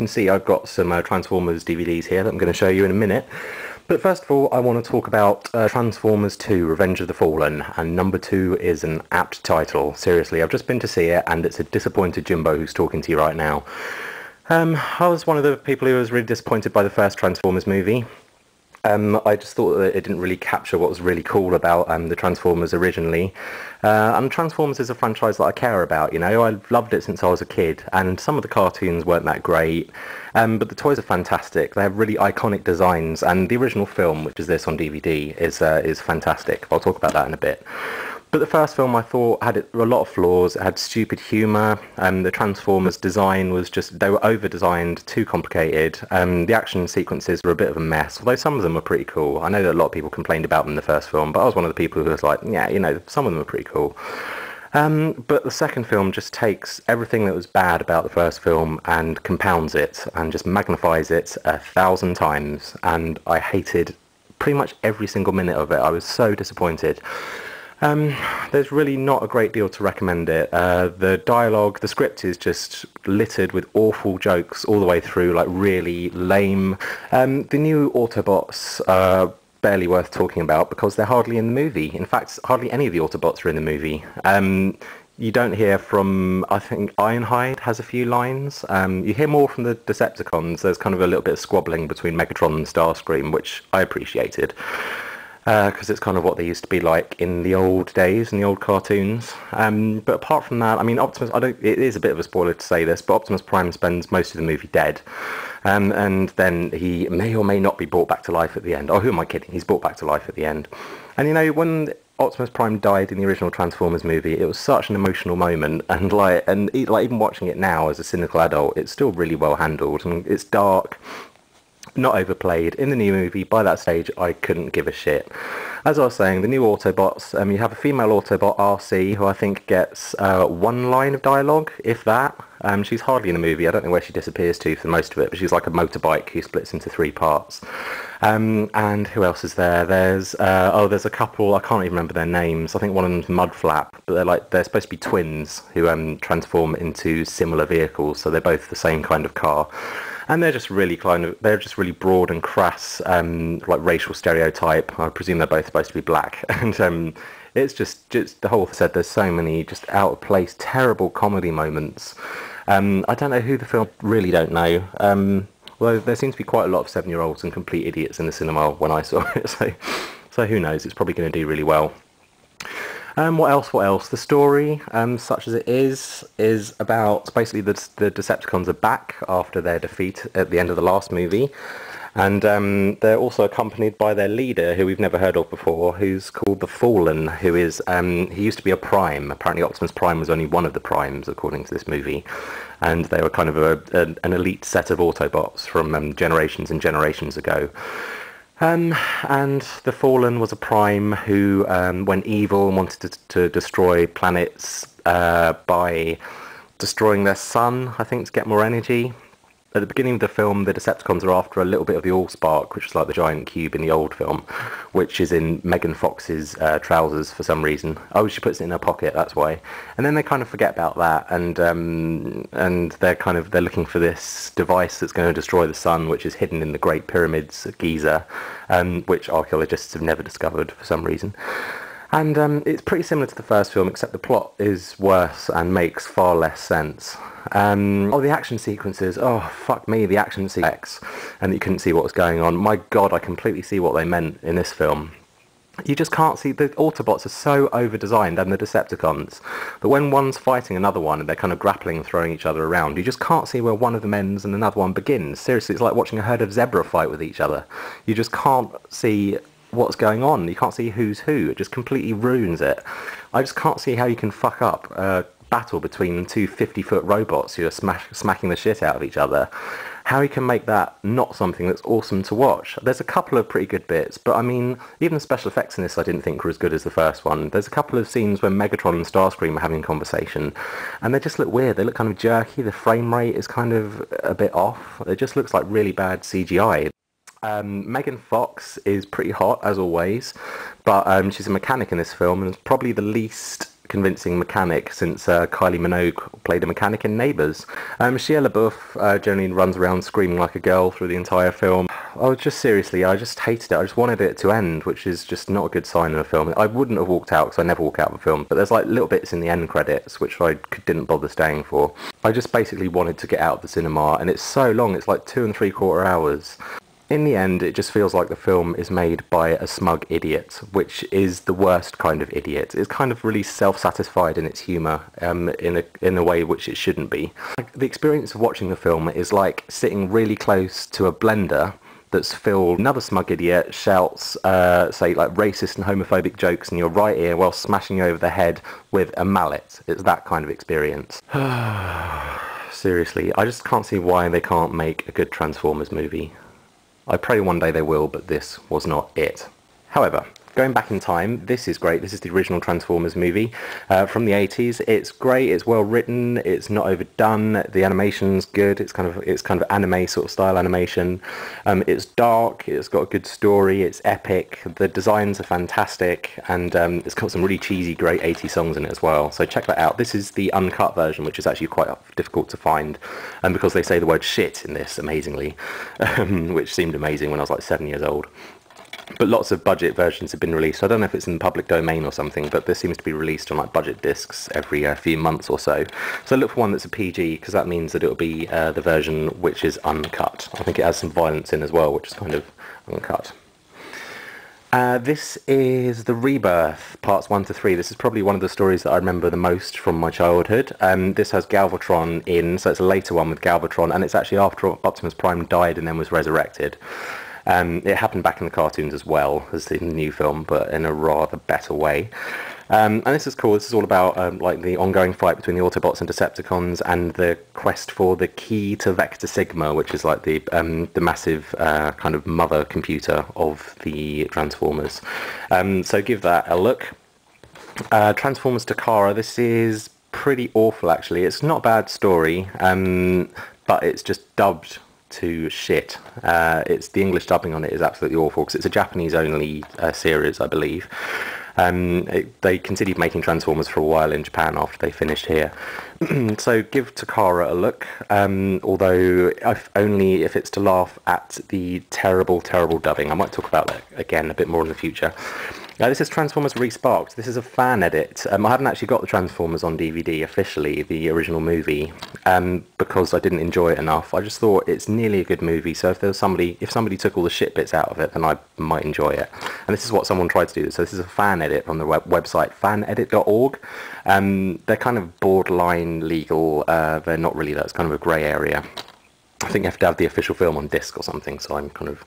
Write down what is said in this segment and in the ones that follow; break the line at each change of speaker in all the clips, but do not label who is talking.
see, I've got some Transformers DVDs here that I'm going to show you in a minute. But first of all, I want to talk about Transformers 2, Revenge of the Fallen, and number 2 is an apt title. Seriously, I've just been to see it, and it's a disappointed Jimbo who's talking to you right now. I was one of the people who was really disappointed by the first Transformers movie. I just thought that it didn't really capture what was really cool about the Transformers originally. And Transformers is a franchise that I care about, you know. I've loved it since I was a kid, and some of the cartoons weren't that great. But the toys are fantastic. They have really iconic designs, and the original film, which is this on DVD, is fantastic. I'll talk about that in a bit. But the first film, I thought, had a lot of flaws. It had stupid humour. The Transformers design was just, they were over-designed, too complicated. The action sequences were a bit of a mess, although some of them were pretty cool. I know that a lot of people complained about them in the first film, but I was one of the people who was like, yeah, you know, some of them are pretty cool. But the second film just takes everything that was bad about the first film and compounds it and just magnifies it 1,000 times. And I hated pretty much every single minute of it. I was so disappointed. There's really not a great deal to recommend it. The dialogue, the script is just littered with awful jokes all the way through, like really lame. The new Autobots are barely worth talking about because they're hardly in the movie. In fact, hardly any of the Autobots are in the movie. You don't hear from, I think Ironhide has a few lines. You hear more from the Decepticons. There's kind of a little bit of squabbling between Megatron and Starscream, which I appreciated. Because it's kind of what they used to be like in the old days, in the old cartoons. But apart from that, I mean, Optimus, it is a bit of a spoiler to say this, but Optimus Prime spends most of the movie dead. And then he may or may not be brought back to life at the end. Oh, who am I kidding? He's brought back to life at the end. And you know, when Optimus Prime died in the original Transformers movie, it was such an emotional moment, and even watching it now as a cynical adult, it's still really well handled. I mean, it's dark, not overplayed. In the new movie, by that stage, I couldn't give a shit. As I was saying, the new Autobots, you have a female Autobot, RC, who I think gets one line of dialogue, if that. She's hardly in the movie. I don't know where she disappears to for most of it, but she's like a motorbike who splits into 3 parts. And who else is there? There's a couple, I can't even remember their names. I think one of them's Mudflap, but they're supposed to be twins who transform into similar vehicles, so they're both the same kind of car. And they're just really broad and crass, like racial stereotype. I presume they're both supposed to be black. And it's just the whole said there's so many just out of place, terrible comedy moments. I don't know who the film, really don't know. Well, there seems to be quite a lot of 7-year-olds and complete idiots in the cinema when I saw it. So who knows? It's probably going to do really well. What else? The story, such as it is about basically the Decepticons are back after their defeat at the end of the last movie. And they're also accompanied by their leader, who we've never heard of before, who's called the Fallen, who is, he used to be a Prime. Apparently Optimus Prime was only one of the Primes, according to this movie. And they were kind of an elite set of Autobots from generations and generations ago. And the Fallen was a Prime who went evil and wanted to destroy planets by destroying their sun, I think, to get more energy. At the beginning of the film, the Decepticons are after a little bit of the Allspark, which is like the giant cube in the old film, which is in Megan Fox's trousers for some reason. Oh, she puts it in her pocket, that's why. And then they kind of forget about that, and they're looking for this device that's going to destroy the sun, which is hidden in the Great Pyramids of Giza, which archaeologists have never discovered for some reason. And it's pretty similar to the first film, except the plot is worse and makes far less sense. The action sequences, oh, fuck me, the action sequence, and you couldn't see what was going on. My God, I completely see what they meant in this film. You just can't see, the Autobots are so over-designed, and the Decepticons, that when one's fighting another one and they're kind of grappling and throwing each other around, you just can't see where one of them ends and another one begins. Seriously, it's like watching a herd of zebra fight with each other. You just can't see what's going on. You can't see who's who. It just completely ruins it. I just can't see how you can fuck up a battle between 2 50-foot robots who are smacking the shit out of each other. How you can make that not something that's awesome to watch. There's a couple of pretty good bits, but I mean, even the special effects in this I didn't think were as good as the first one. There's a couple of scenes where Megatron and Starscream are having a conversation, and they just look weird. They look kind of jerky. The frame rate is kind of a bit off. It just looks like really bad CGI. Megan Fox is pretty hot, as always, but she's a mechanic in this film, and is probably the least convincing mechanic since Kylie Minogue played a mechanic in Neighbours. Shia LaBeouf generally runs around screaming like a girl through the entire film. I just hated it. I just wanted it to end, which is just not a good sign in a film. I wouldn't have walked out because I never walk out of a film, but there's like little bits in the end credits which I didn't bother staying for. I just basically wanted to get out of the cinema, and it's so long, it's like 2.75 hours. In the end, it just feels like the film is made by a smug idiot, which is the worst kind of idiot. It's kind of really self-satisfied in its humour, in a way which it shouldn't be. Like, the experience of watching the film is like sitting really close to a blender that's filled. Another smug idiot shouts, say, like racist and homophobic jokes in your right ear while smashing you over the head with a mallet. It's that kind of experience. Seriously, I just can't see why they can't make a good Transformers movie. I pray one day they will, but this was not it. However, going back in time, this is great. This is the original Transformers movie from the 80s. It's great. It's well written. It's not overdone. The animation's good. It's kind of anime sort of style animation. It's dark. It's got a good story. It's epic. The designs are fantastic, and it's got some really cheesy, great 80s songs in it as well. So check that out. This is the uncut version, which is actually quite difficult to find, because they say the word shit in this amazingly, which seemed amazing when I was like 7 years old. But lots of budget versions have been released. I don't know if it's in the public domain or something, but this seems to be released on like budget discs every few months or so. So look for one that's a PG, because that means that it'll be the version which is uncut. I think it has some violence in as well, which is kind of uncut. This is The Rebirth, parts 1 to 3. This is probably one of the stories that I remember the most from my childhood. This has Galvatron in, so it's a later one with Galvatron, and it's actually after Optimus Prime died and then was resurrected. It happened back in the cartoons as well as in the new film, but in a rather better way. And this is cool. This is all about like the ongoing fight between the Autobots and Decepticons, and the quest for the key to Vector Sigma, which is like the massive kind of mother computer of the Transformers. So give that a look. Transformers Takara. This is pretty awful, actually. It's not a bad story, but it's just dubbed to shit. It's the English dubbing on it is absolutely awful, because it's a Japanese only series, I believe. They continued making Transformers for a while in Japan after they finished here. So give Takara a look, although only if it's to laugh at the terrible, terrible dubbing. I might talk about that again a bit more in the future. This is Transformers Resparked. This is a fan edit. I haven't actually got the Transformers on DVD officially, the original movie, because I didn't enjoy it enough. I just thought it's nearly a good movie, so if somebody took all the shit bits out of it, then I might enjoy it. And this is what someone tried to do. So this is a fan edit from the website fanedit.org. They're kind of borderline legal. They're not really. That's kind of a grey area. I think you have to have the official film on disc or something, so I'm kind of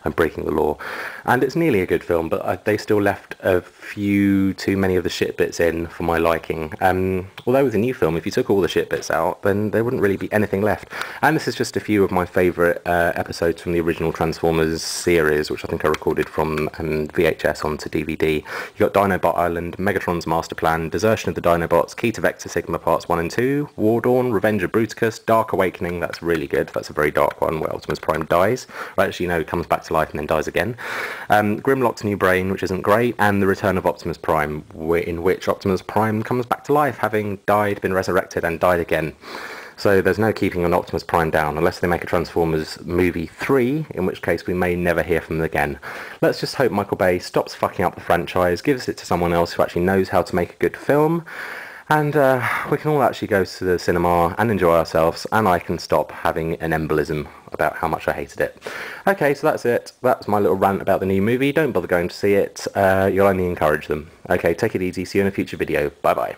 I'm breaking the law. And it's nearly a good film, but they still left a few too many of the shit bits in for my liking. Although with a new film, if you took all the shit bits out, then there wouldn't really be anything left. And this is just a few of my favourite episodes from the original Transformers series, which I think I recorded from VHS onto DVD. You got Dinobot Island, Megatron's Master Plan, Desertion of the Dinobots, Key to Vector Sigma Parts 1 and 2, War Dawn, Revenge of Bruticus, Dark Awakening. That's really good. That's a very dark one where Optimus Prime dies. Right, actually, no, he comes back to life and then dies again. Grimlock's New Brain, which isn't great, and The Return of Optimus Prime, in which Optimus Prime comes back to life, having died, been resurrected, and died again. So there's no keeping an Optimus Prime down, unless they make a Transformers movie 3, in which case we may never hear from them again. Let's just hope Michael Bay stops fucking up the franchise, gives it to someone else who actually knows how to make a good film, and we can all actually go to the cinema and enjoy ourselves, and I can stop having an embolism about how much I hated it. Okay, so that's it. That's my little rant about the new movie. Don't bother going to see it. You'll only encourage them. Okay, take it easy. See you in a future video. Bye-bye.